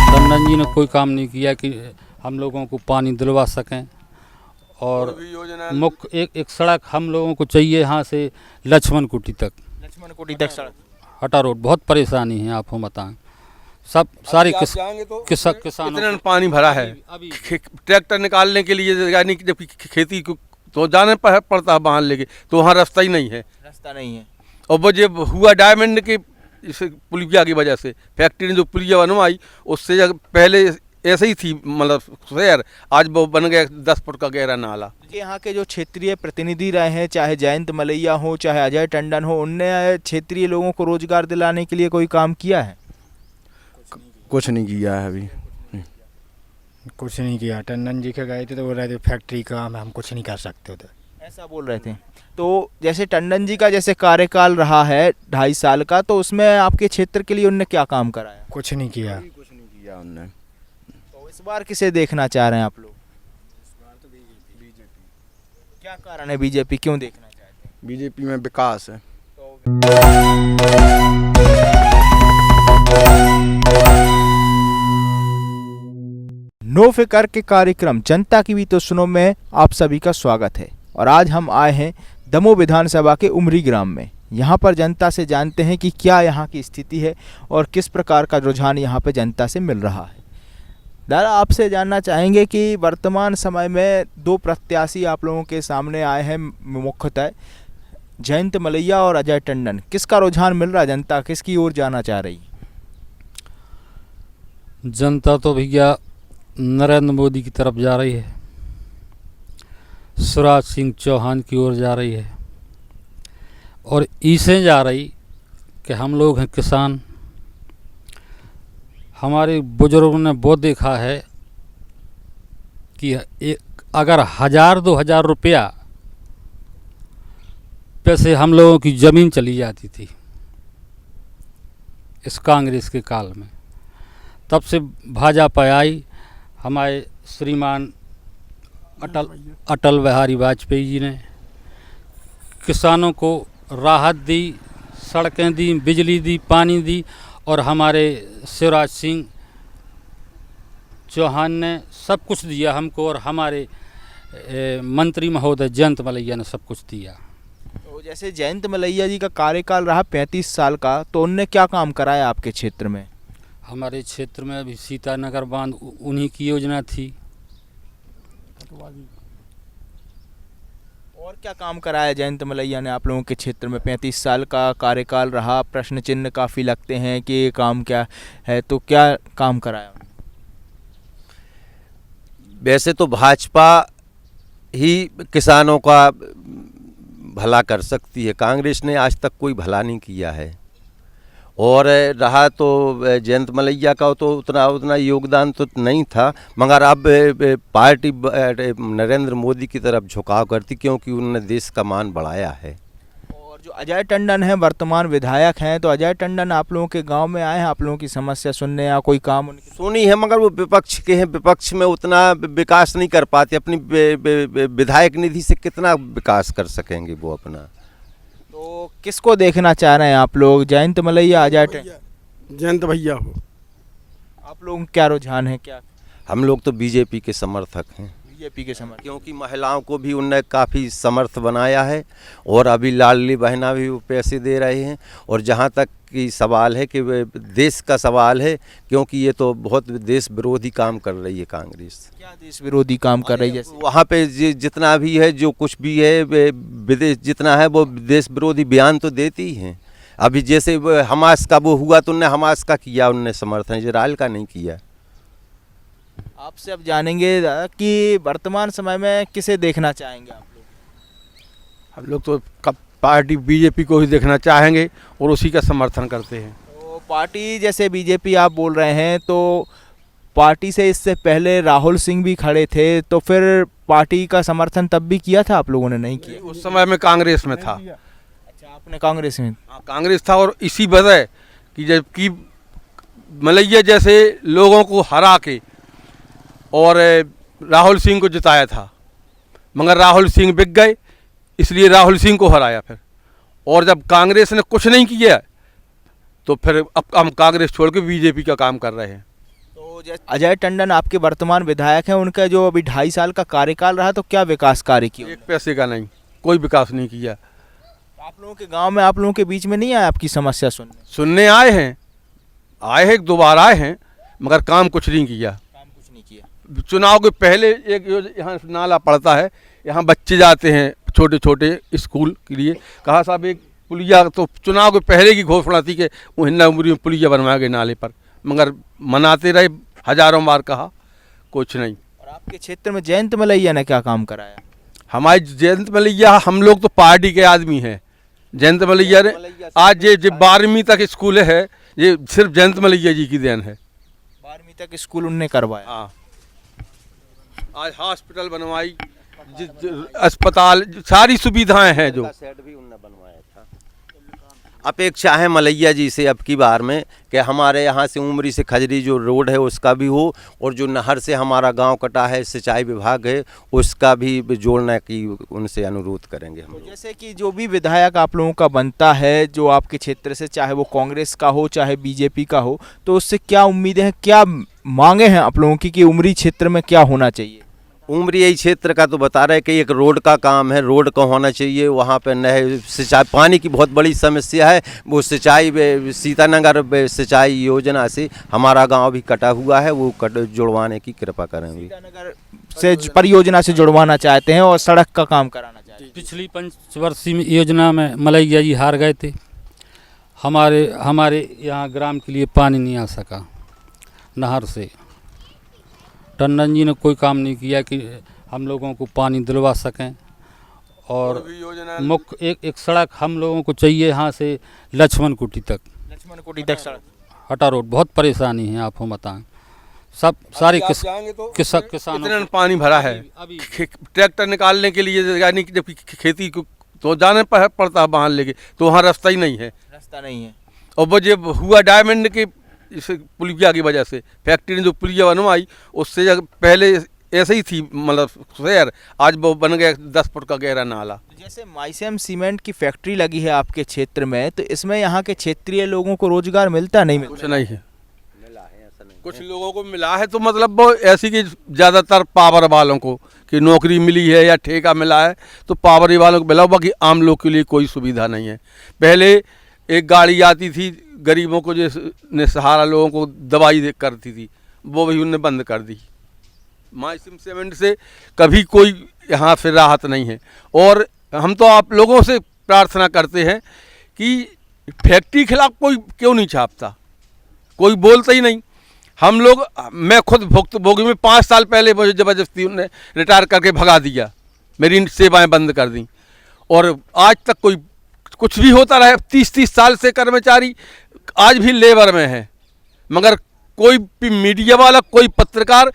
टंडन जी ने कोई काम नहीं किया कि हम लोगों को पानी दिलवा सकें। और मुख्य एक सड़क हम लोगों को चाहिए यहाँ से लक्ष्मण कुटी तक सड़क हटा रोड। बहुत परेशानी है, आपको बताएं। सब सारे किसानों इतना पानी भरा है, ट्रैक्टर निकालने के लिए यानी जब खेती को तो जाने पड़ता है बाहर लेके, तो वहाँ रास्ता ही नहीं है। और वो जब हुआ डायमंड के पुलिया की वजह से, फैक्ट्री ने जो पुलिया बनवाई उससे पहले ऐसे ही थी, मतलब शहर आज वो बन गया 10 फुट का गहरा नाला। यहाँ के जो क्षेत्रीय प्रतिनिधि रहे हैं, चाहे जयंत मलैया हो चाहे अजय टंडन हो, उनने क्षेत्रीय लोगों को रोजगार दिलाने के लिए कोई काम किया है? कुछ नहीं किया है अभी। कुछ नहीं किया। टंडन जी के गए थे तो बोल रहे थे फैक्ट्री काम है, हम कुछ नहीं कर सकते उधर, ऐसा बोल रहे थे। तो जैसे टंडन जी का जैसे कार्यकाल रहा है 2.5 साल का, तो उसमें आपके क्षेत्र के लिए उनने क्या काम कराया? कुछ नहीं किया। कुछ नहीं किया उनने। तो इस बार किसे देखना चाह रहे हैं आप लोग? क्या कारण है बीजेपी क्यों देखना चाहते हैं? बीजेपी में विकास है। नो फिकर के कार्यक्रम जनता की भी तो सुनो में आप सभी का स्वागत है। और आज हम आए हैं दमोह विधानसभा के उमरी ग्राम में। यहाँ पर जनता से जानते हैं कि क्या यहाँ की स्थिति है और किस प्रकार का रुझान यहाँ पे जनता से मिल रहा है। दादा, आपसे जानना चाहेंगे कि वर्तमान समय में 2 प्रत्याशी आप लोगों के सामने आए हैं, मुख्यतः जयंत मलैया और अजय टंडन। किसका रुझान मिल रहा है? जनता किसकी ओर जाना चाह रही? जनता तो भैया नरेंद्र मोदी की तरफ जा रही है, शिवराज सिंह चौहान की ओर जा रही है, और इसे जा रही कि हम लोग हैं किसान। हमारे बुजुर्गों ने वो देखा है कि अगर 1000-2000 रुपया पैसे हम लोगों की ज़मीन चली जाती थी इस कांग्रेस के काल में, तब से भाजपा आई। हमारे श्रीमान अटल बिहारी वाजपेयी जी ने किसानों को राहत दी, सड़कें दी, बिजली दी, पानी दी, और हमारे शिवराज सिंह चौहान ने सब कुछ दिया हमको, और हमारे मंत्री महोदय जयंत मलैया ने सब कुछ दिया। तो जैसे जयंत मलैया जी का कार्यकाल रहा 35 साल का, तो उनने क्या काम कराया आपके क्षेत्र में? हमारे क्षेत्र में अभी सीतानगर बांध उन्हीं की योजना थी। और क्या काम कराया जयंत मलैया ने आप लोगों के क्षेत्र में? 35 साल का कार्यकाल रहा, प्रश्न चिन्ह काफ़ी लगते हैं कि ये काम क्या है, तो क्या काम कराया? वैसे तो भाजपा ही किसानों का भला कर सकती है, कांग्रेस ने आज तक कोई भला नहीं किया है। और रहा तो जयंत मलैया का तो उतना योगदान तो नहीं था, मगर अब पार्टी नरेंद्र मोदी की तरफ झुकाव करती, क्योंकि उन्होंने देश का मान बढ़ाया है। और जो अजय टंडन है, वर्तमान विधायक हैं, तो अजय टंडन आप लोगों के गांव में आए हैं आप लोगों की समस्या सुनने, या कोई काम उनकी सुनी है? मगर वो विपक्ष के हैं, विपक्ष में उतना विकास नहीं कर पाते। अपनी विधायक निधि से कितना विकास कर सकेंगे वो अपना? तो किसको देखना चाह रहे हैं आप लोग, जयंत मलैया, अजय टंडन? जयंत भैया हो। आप लोगों का क्या रुझान है? क्या हम लोग तो बीजेपी के समर्थक हैं। बीजेपी के समर्थक? क्योंकि महिलाओं को भी उनने काफ़ी समर्थ बनाया है, और अभी लाडली बहना भी वो पैसे दे रहे हैं। और जहाँ तक की सवाल है कि देश का सवाल है, क्योंकि ये तो बहुत देश विरोधी काम कर रही है कांग्रेस। क्या देश विरोधी काम कर रही है? वहाँ पे जितना भी है, जो कुछ भी है, विदेश जितना है, वो देश विरोधी बयान तो देती ही हैं। अभी जैसे हमास का वो हुआ तो उनने हमास का किया, उनने समर्थन, इजराइल का नहीं किया। आपसे अब जानेंगे दादा कि वर्तमान समय में किसे देखना चाहेंगे आप लोग? हम लोग तो पार्टी बीजेपी को ही देखना चाहेंगे और उसी का समर्थन करते हैं। तो पार्टी जैसे बीजेपी आप बोल रहे हैं, तो पार्टी से इससे पहले राहुल सिंह भी खड़े थे, तो फिर पार्टी का समर्थन तब भी किया था आप लोगों ने? नहीं किया? उस समय में कांग्रेस में था। अच्छा, आपने कांग्रेस में? कांग्रेस था, और इसी वजह कि जबकि मलैया जैसे लोगों को हरा के और राहुल सिंह को जिताया था, मगर राहुल सिंह बिक गए, इसलिए राहुल सिंह को हराया फिर। और जब कांग्रेस ने कुछ नहीं किया तो फिर अब हम कांग्रेस छोड़ के बीजेपी का काम कर रहे हैं। तो जैसे अजय टंडन आपके वर्तमान विधायक हैं, उनका जो अभी 2.5 साल का कार्यकाल रहा, तो क्या विकास कार्य किया? एक पैसे का नहीं, कोई विकास नहीं किया। आप लोगों के गांव में, आप लोगों के बीच में नहीं आया आपकी समस्या सुनने आए हैं, 2 बार आए हैं, मगर काम कुछ नहीं किया। कुछ नहीं किया। चुनाव के पहले एक यहाँ नाला पड़ता है, यहाँ बच्चे जाते हैं छोटे छोटे स्कूल के लिए, कहा साहब एक पुलिया, तो चुनाव के पहले की घोषणा थी कि वो हिन्ना उमरी में पुलिया बनवाएंगे नाले पर, मगर मनाते रहे, हजारों बार कहा, कुछ नहीं। और आपके क्षेत्र में जयंत मलैया ने क्या काम कराया? हमारे जयंत मलैया, हम लोग तो पार्टी के आदमी हैं। जयंत मलैया ने आज ये 12वीं तक स्कूल है, ये सिर्फ जयंत मलैया जी की देन है। 12वीं तक स्कूल उनने करवाया। हाँ, आज हॉस्पिटल बनवाई, अस्पताल, सारी सुविधाएं हैं जो। अपेक्षा है मलैया जी से अब की बार में कि हमारे यहाँ से उमरी से खजरी जो रोड है उसका भी हो, और जो नहर से हमारा गांव कटा है, सिंचाई विभाग है, उसका भी जोड़ने की उनसे अनुरोध करेंगे हम। जैसे कि जो भी विधायक आप लोगों का बनता है जो आपके क्षेत्र से, चाहे वो कांग्रेस का हो चाहे बीजेपी का हो, तो उससे क्या उम्मीदें हैं, क्या मांगे हैं आप लोगों की कि उमरी क्षेत्र में क्या होना चाहिए? उमरी यही क्षेत्र का तो बता रहे कि एक रोड का काम है, रोड का होना चाहिए, वहाँ पे नहर, सिंचाई, पानी की बहुत बड़ी समस्या है। वो सिंचाई, सीतानगर सिंचाई योजना से हमारा गांव भी कटा हुआ है, वो जुड़वाने की कृपा करेंगे। सीतानगर से परियोजना से जुड़वाना चाहते हैं और सड़क का काम कराना चाहते हैं। पिछली पंचवर्षीय योजना में मलैया जी हार गए थे। हमारे यहाँ ग्राम के लिए पानी नहीं आ सका नहर से। टंडन जी ने कोई काम नहीं किया कि हम लोगों को पानी दिलवा सकें, और मुख्य एक सड़क हम लोगों को चाहिए यहाँ से लक्ष्मण कुटी तक। लक्ष्मण कुटी तक सड़क, हटा रोड, बहुत परेशानी है, आपको बताएं। सब सारी किसानों इतना पानी भरा है, ट्रैक्टर निकालने के लिए, यानी कि जब खेती को तो जाने पड़ता है बाहर लेके, तो वहाँ रास्ता ही नहीं है। रास्ता नहीं है। और वो जब हुआ डायमंड के इस पुलिया की वजह से, फैक्ट्री ने जो पुलिया बनवाई, उससे पहले ऐसे ही थी, मतलब शहर, आज वो बन गया 10 फुट का गहरा नाला। जैसे माइसेम सीमेंट की फैक्ट्री लगी है आपके क्षेत्र में, तो इसमें यहाँ के क्षेत्रीय लोगों को रोजगार मिलता नहीं? कुछ नहीं है, कुछ लोगों को मिला है, तो मतलब वो ऐसी कि ज़्यादातर पावर वालों को कि नौकरी मिली है या ठेका मिला है, तो पावर वालों को मिला, बाकी आम लोग के लिए कोई सुविधा नहीं है। पहले एक गाड़ी आती थी गरीबों को, जो निसहारा लोगों को दवाई करती थी, वो भी उन्होंने बंद कर दी। माइसिम सीमेंट से कभी कोई यहाँ फिर राहत नहीं है। और हम तो आप लोगों से प्रार्थना करते हैं कि फैक्ट्री के खिलाफ कोई क्यों नहीं छापता, कोई बोलता ही नहीं। हम लोग, मैं खुद भुक्तभोगी में 5 साल पहले मुझे ज़बरदस्ती उन्होंने रिटायर करके भगा दिया, मेरी सेवाएं बंद कर दी, और आज तक कोई कुछ भी होता रहे। 30-30 साल से कर्मचारी आज भी लेबर में है, मगर कोई भी मीडिया वाला, कोई पत्रकार,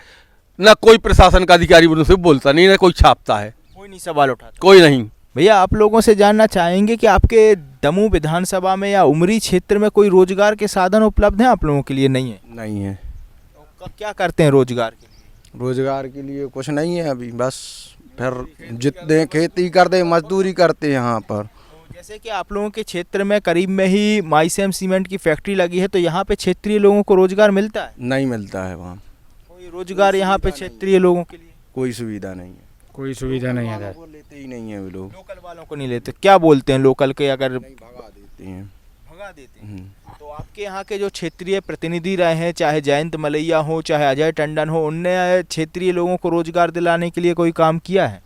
ना कोई प्रशासन का अधिकारी उनसे बोलता नहीं, ना कोई छापता है, कोई नहीं सवाल उठाता, कोई नहीं। भैया आप लोगों से जानना चाहेंगे कि आपके दमोह विधानसभा में या उमरी क्षेत्र में कोई रोजगार के साधन उपलब्ध हैं आप लोगों के लिए? नहीं है। नहीं है। तो क्या करते हैं रोजगार के लिए? रोजगार के लिए कुछ नहीं है अभी, बस फिर जितने खेती करते, मजदूरी करते हैं यहाँ पर। जैसे कि आप लोगों के क्षेत्र में करीब में ही माइसेम सीमेंट की फैक्ट्री लगी है, तो यहाँ पे क्षेत्रीय लोगों को रोजगार मिलता है? नहीं मिलता है वहाँ, कोई रोजगार यहाँ पे क्षेत्रीय लोगों के लिए कोई सुविधा नहीं है। कोई सुविधा नहीं है। वो लेते ही नहीं है वो लोग, लोकल वालों को नहीं लेते। क्या बोलते हैं लोकल के? अगर भगा देते हैं। भगा देते हैं। तो आपके यहाँ के जो क्षेत्रीय प्रतिनिधि रहे हैं, चाहे जयंत मलैया हो चाहे अजय टंडन हो, उनने क्षेत्रीय लोगों को रोजगार दिलाने के लिए कोई काम किया है?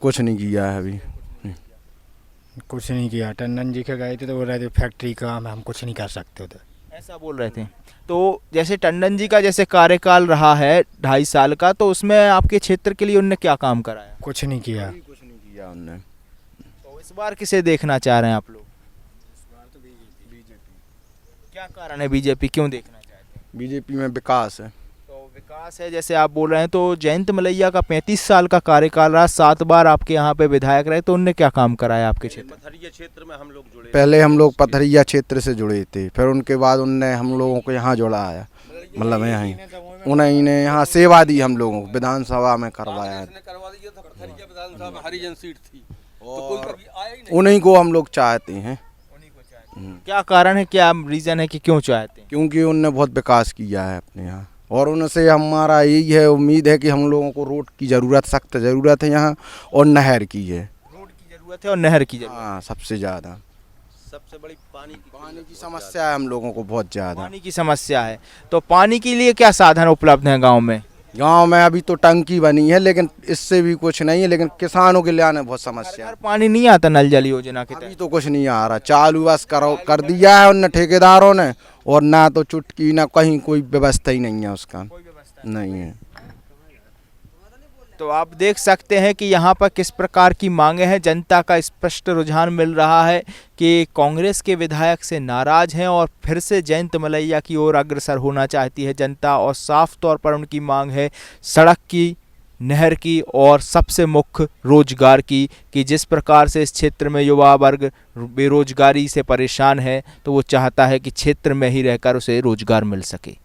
कुछ नहीं किया है अभी। कुछ नहीं किया। टंडन जी के गए थे तो बोल रहे थे फैक्ट्री काम है, हम कुछ नहीं कर सकते उधर, ऐसा बोल रहे थे। तो जैसे टंडन जी का जैसे कार्यकाल रहा है 2.5 साल का, तो उसमें आपके क्षेत्र के लिए उनने क्या काम कराया? कुछ नहीं किया। कुछ नहीं किया उनने। तो इस बार किसे देखना चाह रहे हैं आप लोग? क्या कारण है बीजेपी क्यों देखना चाहते हैं? बीजेपी में विकास है। तो विकास है जैसे आप बोल रहे हैं, तो जयंत मलैया का 35 साल का कार्यकाल रहा, 7 बार आपके यहाँ पे विधायक रहे, तो उनने क्या काम कराया आपके क्षेत्र? पथरिया क्षेत्र में हम लोग जुड़े, पहले हम लोग पथरिया क्षेत्र से जुड़े थे, फिर उनके बाद उनने हम लोगों को यहाँ जोड़ा है, मतलब यहाँ उन्हीं ने यहाँ सेवा दी, हम लोगों को विधानसभा में करवाया। हरिजन सीट थी, उन्हीं को हम लोग चाहते हैं। क्या कारण है, क्या रीजन है कि क्यों चाहते हैं? क्योंकि उनने बहुत विकास किया है अपने यहाँ, और उनसे हमारा यही है, उम्मीद है कि हम लोगों को रोड की ज़रूरत, सख्त ज़रूरत है यहाँ, और नहर की है। रोड की जरूरत है और नहर की जरूरत हाँ, सबसे ज़्यादा सबसे बड़ी पानी की समस्या है हम लोगों को, बहुत है। ज़्यादा। पानी की समस्या है, तो पानी के लिए क्या साधन उपलब्ध हैं गांव में? गांव में अभी तो टंकी बनी है, लेकिन इससे भी कुछ नहीं है, लेकिन किसानों के लिए आने बहुत समस्या है। घर पानी नहीं आता नल जल योजना के अभी तहत? तो कुछ नहीं आ रहा, चालू बस कर दिया है उन ठेकेदारों ने, और ना तो चुटकी ना कहीं कोई व्यवस्था ही नहीं है उसका, नहीं है। तो आप देख सकते हैं कि यहाँ पर किस प्रकार की मांगे हैं। जनता का स्पष्ट रुझान मिल रहा है कि कांग्रेस के विधायक से नाराज हैं और फिर से जयंत मलैया की ओर अग्रसर होना चाहती है जनता, और साफ तौर पर उनकी मांग है सड़क की, नहर की और सबसे मुख्य रोजगार की, कि जिस प्रकार से इस क्षेत्र में युवा वर्ग बेरोजगारी से परेशान है, तो वो चाहता है कि क्षेत्र में ही रहकर उसे रोजगार मिल सके।